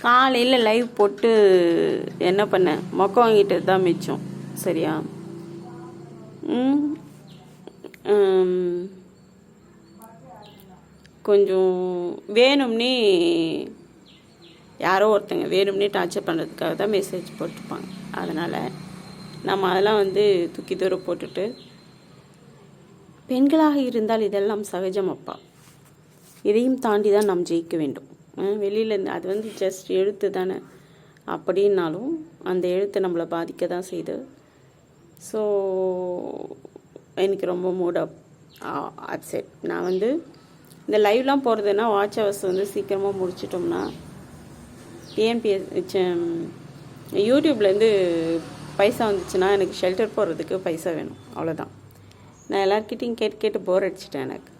காலையில் லைவ் போட்டு என்ன பண்ணேன், மொக்கம் வாங்கிட்டு தான் மிச்சம். சரியா? கொஞ்சம் வேணும்னே யாரோ ஒருத்தங்க வேணும்னே டார்ச்சர் பண்ணுறதுக்காக தான் மெசேஜ் போட்டிருப்பாங்க. அதனால் நம்ம அதெல்லாம் தூக்கி தூரம் போட்டுட்டு, பெண்களாக இருந்தால் இதெல்லாம் சகஜம் அப்பா, இதையும் தாண்டி தான் நாம் ஜெயிக்க வேண்டும். வெளியிலேருந்து அது ஜஸ்ட் எழுத்து தானே, அப்படின்னாலும் அந்த எழுத்து நம்மளை பாதிக்க தான் செய்யுது. ஸோ எனக்கு ரொம்ப மூட் அப்செட். நான் இந்த லைவ்லாம் போகிறதுனா வாட்ச் ஹவர்ஸ் சீக்கிரமாக முடிச்சிட்டோம்னா டிஎன்பிஎஸ் யூடியூப்லேருந்து பைசா வந்துச்சுன்னா எனக்கு ஷெல்டர் போடுறதுக்கு பைசா வேணும், அவ்வளோதான். நான் எல்லாருக்கிட்டையும் கேட்டு போர் அடிச்சிட்டேன் எனக்கு.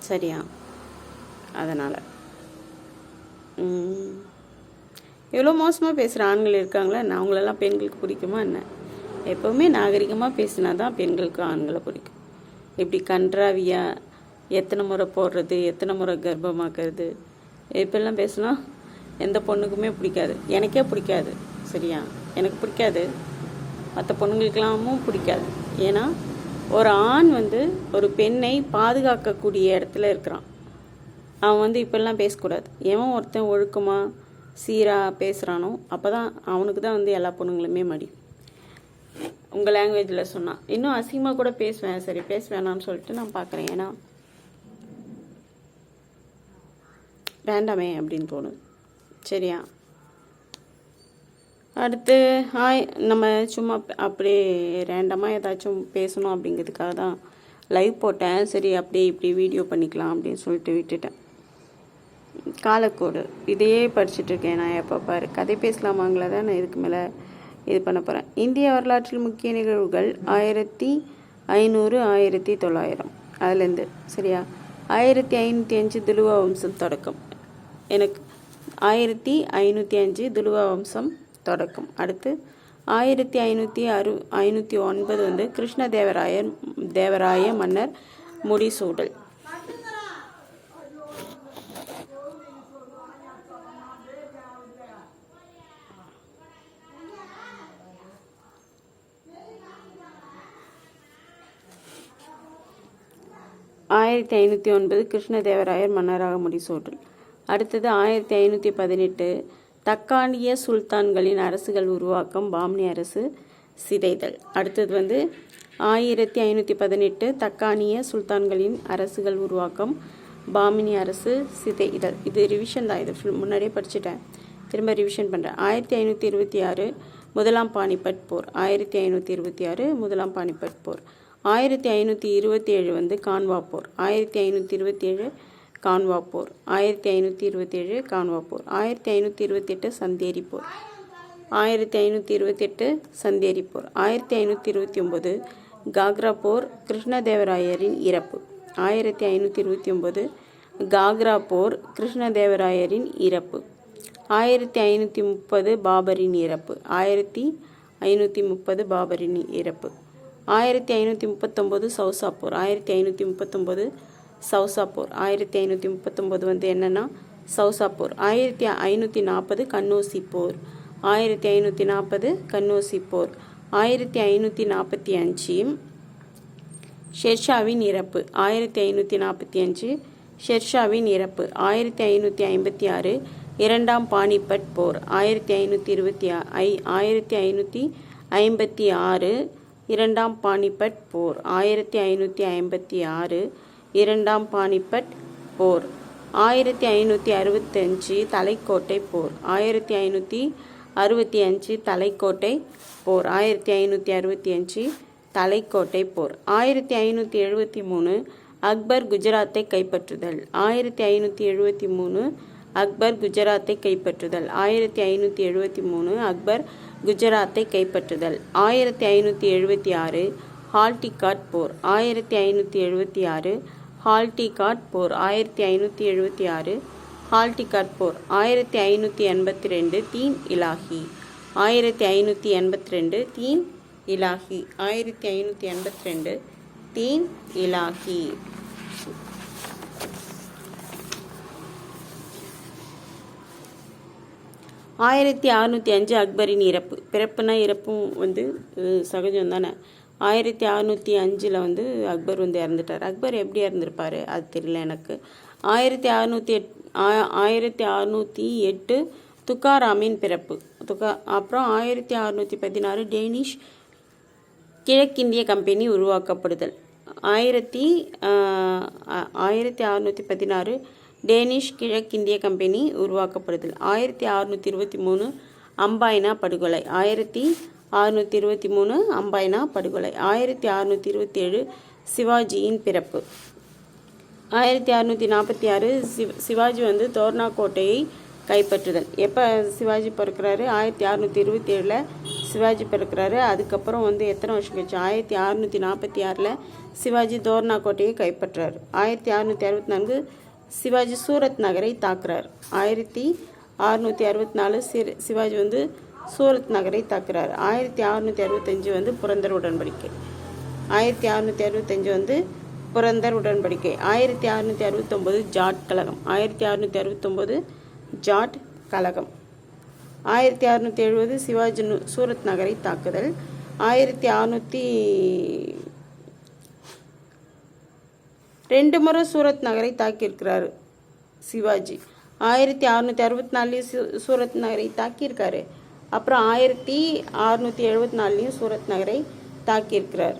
சரியா? அதனால் எவ்வளோ மோசமாக பேசுகிற ஆண்கள் இருக்காங்களே, நான் அவங்களெல்லாம் பெண்களுக்கு பிடிக்குமா என்ன? எப்போவுமே நாகரிகமாக பேசினா தான் பெண்களுக்கு ஆண்களை பிடிக்கும். இப்படி கன்றாவியாக எத்தனை முறை போடுறது, எத்தனை முறை கர்ப்பமாக்குறது, இப்பெல்லாம் பேசினா எந்த பொண்ணுக்குமே பிடிக்காது. எனக்கே பிடிக்காது. சரியா? எனக்கு பிடிக்காது, மற்ற பொண்ணுங்களுக்கெல்லாமும் பிடிக்காது. ஏன்னா ஒரு ஆண் ஒரு பெண்ணை பாதுகாக்கக்கூடிய இடத்துல இருக்கிறான். அவன் இப்பெல்லாம் பேசக்கூடாது. எவன் ஒருத்தன் ஒழுக்கமாக சீராக பேசுகிறானோ அப்போ தான் அவனுக்கு தான் எல்லா பொண்ணுங்களுமே மடி. உங்கள் லாங்குவேஜில் சொன்னான் இன்னும் அசிங்கமாக கூட பேசுவேன். சரி, பேசுவேணான்னு சொல்லிட்டு நான் பார்க்குறேன். ஏன்னா வேண்டாமே அப்படின்னு தோணுது. சரியா? அடுத்து நம்ம சும்மா அப்படியே ரேண்டமாக ஏதாச்சும் பேசணும் அப்படிங்கிறதுக்காக தான் லைவ் போட்டேன். சரி, அப்படியே இப்படி வீடியோ பண்ணிக்கலாம் அப்படின்னு சொல்லிட்டு விட்டுட்டேன். காலக்கோடு இதையே படிச்சுட்ருக்கேன் நான். எப்போ பாரு கதை பேசலாமாங்களா தான் நான் இதுக்கு மேலே இது பண்ண போகிறேன். இந்திய வரலாற்றில் முக்கிய நிகழ்வுகள் 1500 1900 அதுலேருந்து. சரியா? 1505 துலுவா வம்சம் தொடக்கம். எனக்கு 1505 துலுவா வம்சம் தொடக்கம். அடுத்து 1509 கிருஷ்ணதேவராய மன்னர் முடிசூடல். கிருஷ்ணதேவராயர் மன்னராக முடிசூடல். அடுத்தது 1518 தக்கானிய சுல்தான்களின் அரசுகள் உருவாக்கம், பாம்னி அரசு சிதைதல். அடுத்தது 1518 தக்கானிய சுல்தான்களின் அரசுகள் உருவாக்கம், பாமினி அரசு சிதைதல். இது ரிவிஷன் தான், இது முன்னாடியே படிச்சுட்டேன், திரும்ப ரிவிஷன் பண்ணுறேன். 1526 முதலாம் பானிபட் போர். 1526 முதலாம் பானிபட் போர். 1527 கான்வா போர். 1527 கான்வா போர். 1527 கான்வா போர். 1528 சந்தேரி போர். 1528 சந்தேரி போர். 1529 காக்ரா போர், கிருஷ்ணதேவராயரின் இறப்பு. 1529 காக்ரா போர், கிருஷ்ணதேவராயரின் இறப்பு. 1530 பாபரின் இறப்பு. 1530 பாபரின் இறப்பு. 1539 சௌசா போர். 1539 சௌசா போர். 1539 என்னன்னா சௌசா போர். 1540 கன்னோசி போர். 1540 கன்னோசி போர். 1545 ஷெர்ஷாவின் இறப்பு. 1545 ஷெர்ஷாவின் இறப்பு. 1556 இரண்டாம் பானிபட் போர். 1556 இரண்டாம் பானிபட் போர். 1556 இரண்டாம் பானிபட் போர். 1565 தலைக்கோட்டை போர். 1565 தலைக்கோட்டை போர். 1565 தலைக்கோட்டை போர். 1573 அக்பர் குஜராத்தை கைப்பற்றுதல். 1573 அக்பர் குஜராத்தை கைப்பற்றுதல். 1573 அக்பர் குஜராத்தை கைப்பற்றுதல். 1576 ஹால்டிகாட் போர். 1576 ஹால்டிகாட் போர். 1576 ஹால்டிகாட் போர். 1582 தீன் இலாஹி. 1582 தீன் இலாஹி. 1582 தீன் இலாஹி. 1605 அக்பரின் இறப்பு. பிறப்புனா இறப்பும் வந்து சகஜம் தானே. 1605 வந்து அக்பர் வந்து இறந்துட்டார். அக்பர் எப்படி இறந்துருப்பார் அது தெரியல எனக்கு. 1608 துக்காராமின் பிறப்பு. அப்புறம் 1616 டேனிஷ் கிழக்கிந்திய கம்பெனி உருவாக்கப்படுதல். 1616 டேனிஷ் கிழக்கிந்திய கம்பெனி உருவாக்கப்படுதல். 1623 அம்பாய்னா படுகொலை. 1623 அம்பாய்னா படுகொலை. 1627 சிவாஜியின் பிறப்பு. 1646 சிவாஜி வந்து தோர்னா கோட்டையை கைப்பற்றுதல். எப்போ சிவாஜி பிறக்கிறாரு? 1627 சிவாஜி பிறக்கிறாரு. அதுக்கப்புறம் வந்து எத்தனை வருஷம் கழிச்சு? 1646 சிவாஜி தோர்னா கோட்டையை கைப்பற்றார். 1664 சிவாஜி சூரத் நகரை தாக்குறார். 1664 சிவாஜி வந்து சூரத் நகரை தாக்குறார். 1665 வந்து புரந்தர் உடன்படிக்கை. 1665 வந்து புரந்தர் உடன்படிக்கை. 1669 ஜாட் கழகம். 1669 ஜாட் கழகம். 1670 சிவாஜி சூரத் நகரை தாக்குதல். 1602 முறை சூரத் நகரை தாக்கியிருக்கிறாரு சிவாஜி. 1664 சூரத் நகரை தாக்கியிருக்காரு. அப்புறம் 1674 சூரத் நகரை தாக்கியிருக்கிறார்.